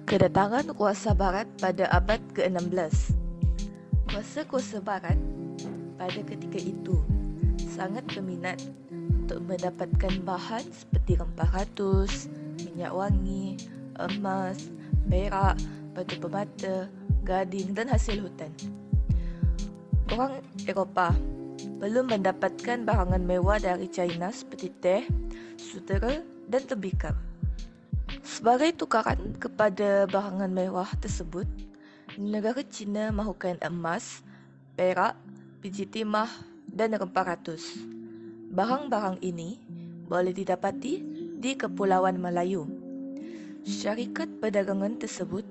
Kedatangan kuasa barat pada abad ke-16. Kuasa-kuasa barat pada ketika itu sangat berminat untuk mendapatkan bahan seperti rempah ratus, minyak wangi, emas, perak, batu permata, gading dan hasil hutan. Orang Eropah belum mendapatkan barangan mewah dari China seperti teh, sutera dan tembikar. Sebagai tukaran kepada barangan mewah tersebut, negara China mahukan emas, perak, biji timah dan rempah ratus. Barang-barang ini boleh didapati di Kepulauan Melayu. Syarikat perdagangan tersebut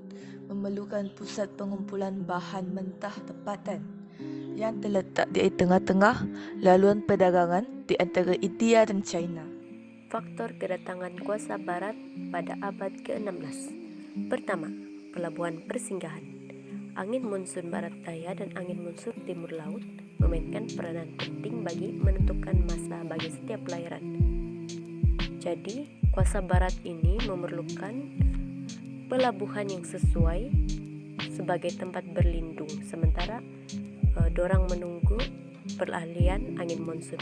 memerlukan pusat pengumpulan bahan mentah tempatan yang terletak di tengah-tengah laluan perdagangan di antara India dan China. Faktor kedatangan kuasa barat pada abad ke-16. Pertama, pelabuhan persinggahan. Angin monsun barat daya dan angin monsun timur laut memainkan peranan penting bagi menentukan masa bagi setiap pelayaran. Jadi, kuasa barat ini memerlukan pelabuhan yang sesuai sebagai tempat berlindung, sementara dorang menunggu peralihan angin monsun.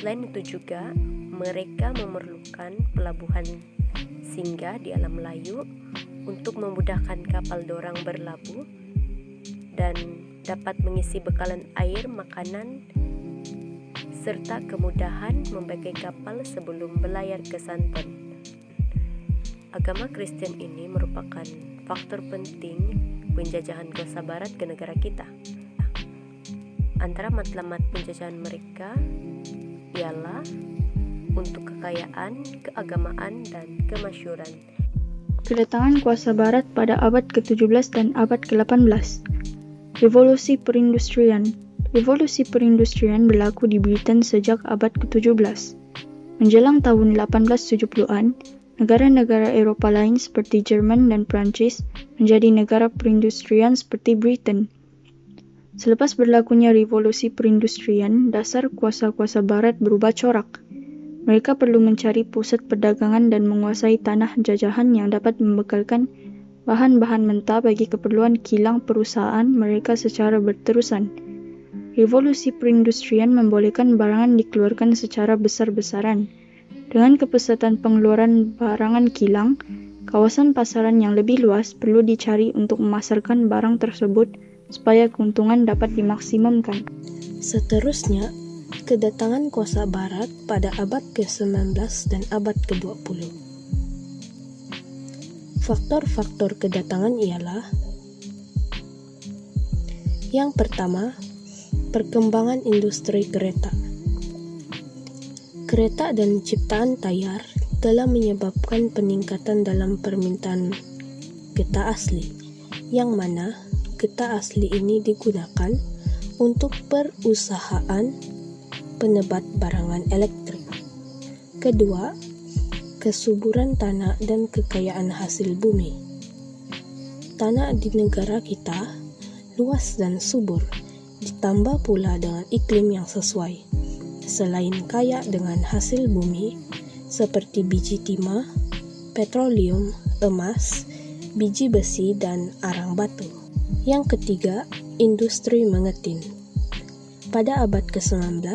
Selain itu juga, mereka memerlukan pelabuhan singgah di alam Melayu untuk memudahkan kapal dorang berlabuh dan dapat mengisi bekalan air, makanan, serta kemudahan memakai kapal sebelum berlayar ke Santon. Agama Kristen ini merupakan faktor penting penjajahan kuasa barat ke negara kita. Antara matlamat penjajahan mereka ialah untuk kekayaan, keagamaan, dan kemasyhuran. Kedatangan kuasa barat pada abad ke-17 dan abad ke-18. Revolusi perindustrian. Revolusi perindustrian berlaku di Britain sejak abad ke-17. Menjelang tahun 1870-an, negara-negara Eropah lain seperti Jerman dan Prancis menjadi negara perindustrian seperti Britain. Selepas berlakunya revolusi perindustrian, dasar kuasa-kuasa barat berubah corak. Mereka perlu mencari pusat perdagangan dan menguasai tanah jajahan yang dapat membekalkan bahan-bahan mentah bagi keperluan kilang perusahaan mereka secara berterusan. Revolusi perindustrian membolehkan barangan dikeluarkan secara besar-besaran. Dengan kepesatan pengeluaran barangan kilang, kawasan pasaran yang lebih luas perlu dicari untuk memasarkan barang tersebut supaya keuntungan dapat dimaksimumkan. Seterusnya, kedatangan kuasa barat pada abad ke-19 dan abad ke-20. Faktor-faktor kedatangan ialah: yang pertama, perkembangan industri kereta. Kereta dan ciptaan tayar telah menyebabkan peningkatan dalam permintaan getah asli, yang mana getah asli ini digunakan untuk perusahaan penebat barangan elektrik. Kedua, kesuburan tanah dan kekayaan hasil bumi. Tanah di negara kita luas dan subur, ditambah pula dengan iklim yang sesuai. Selain kaya dengan hasil bumi seperti biji timah, petroleum, emas, biji besi, dan arang batu. Yang ketiga, industri mengetin. Pada abad ke-19,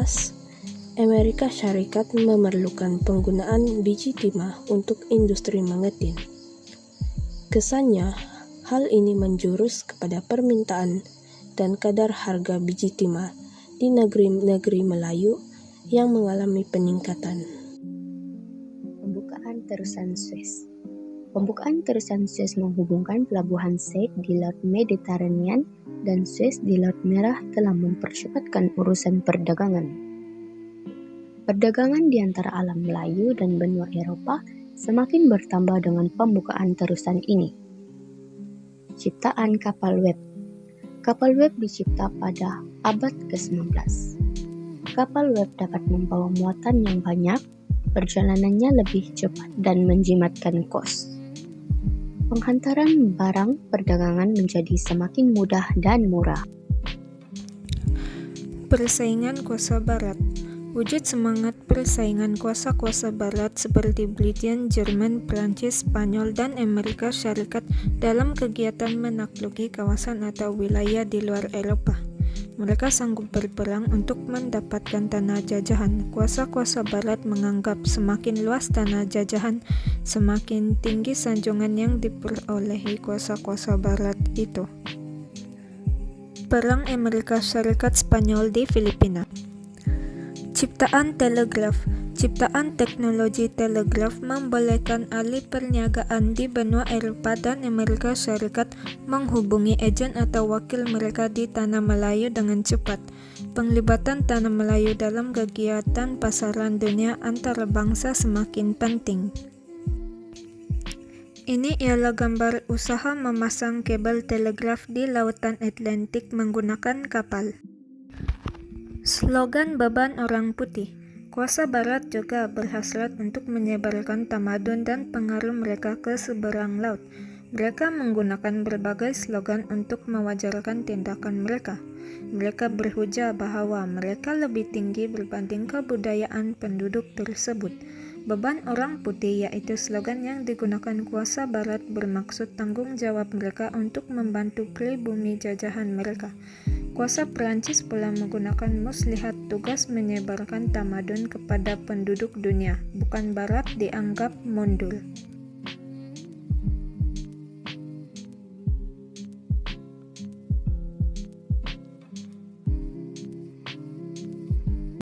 Amerika Syarikat memerlukan penggunaan biji timah untuk industri mengetin. Kesannya, hal ini menjurus kepada permintaan dan kadar harga biji timah di negeri-negeri Melayu yang mengalami peningkatan. Pembukaan terusan Suez. Pembukaan terusan Suez menghubungkan pelabuhan Said di Laut Mediterranean dan Suez di Laut Merah telah mempercepatkan urusan perdagangan. Perdagangan di antara alam Melayu dan benua Eropah semakin bertambah dengan pembukaan terusan ini. Ciptaan kapal web. Kapal web dicipta pada abad ke-19. Kapal web dapat membawa muatan yang banyak, perjalanannya lebih cepat dan menjimatkan kos. Penghantaran barang perdagangan menjadi semakin mudah dan murah. Persaingan kuasa barat. Wujud semangat persaingan kuasa-kuasa barat seperti Britain, Jerman, Prancis, Spanyol, dan Amerika Syarikat dalam kegiatan menakluki kawasan atau wilayah di luar Eropa. Mereka sanggup berperang untuk mendapatkan tanah jajahan. Kuasa-kuasa barat menganggap semakin luas tanah jajahan, semakin tinggi sanjungan yang diperolehi kuasa-kuasa barat itu. Perang Amerika Syarikat Spanyol di Filipina. Ciptaan telegraf. Ciptaan teknologi telegraf membolehkan ahli perniagaan di benua Eropa dan Amerika Syarikat menghubungi ejen atau wakil mereka di Tanah Melayu dengan cepat. Penglibatan Tanah Melayu dalam kegiatan pasaran dunia antara bangsa semakin penting. Ini ialah gambar usaha memasang kabel telegraf di Lautan Atlantik menggunakan kapal. Slogan beban orang putih. Kuasa barat juga berhasrat untuk menyebarkan tamadun dan pengaruh mereka ke seberang laut. Mereka menggunakan berbagai slogan untuk mewajarkan tindakan mereka. Mereka berhujah bahwa mereka lebih tinggi berbanding kebudayaan penduduk tersebut. Beban orang putih yaitu slogan yang digunakan kuasa barat bermaksud tanggung jawab mereka untuk membantu pribumi jajahan mereka. Kuasa Perancis pula menggunakan muslihat tugas menyebarkan tamadun kepada penduduk dunia, bukan barat dianggap mundur.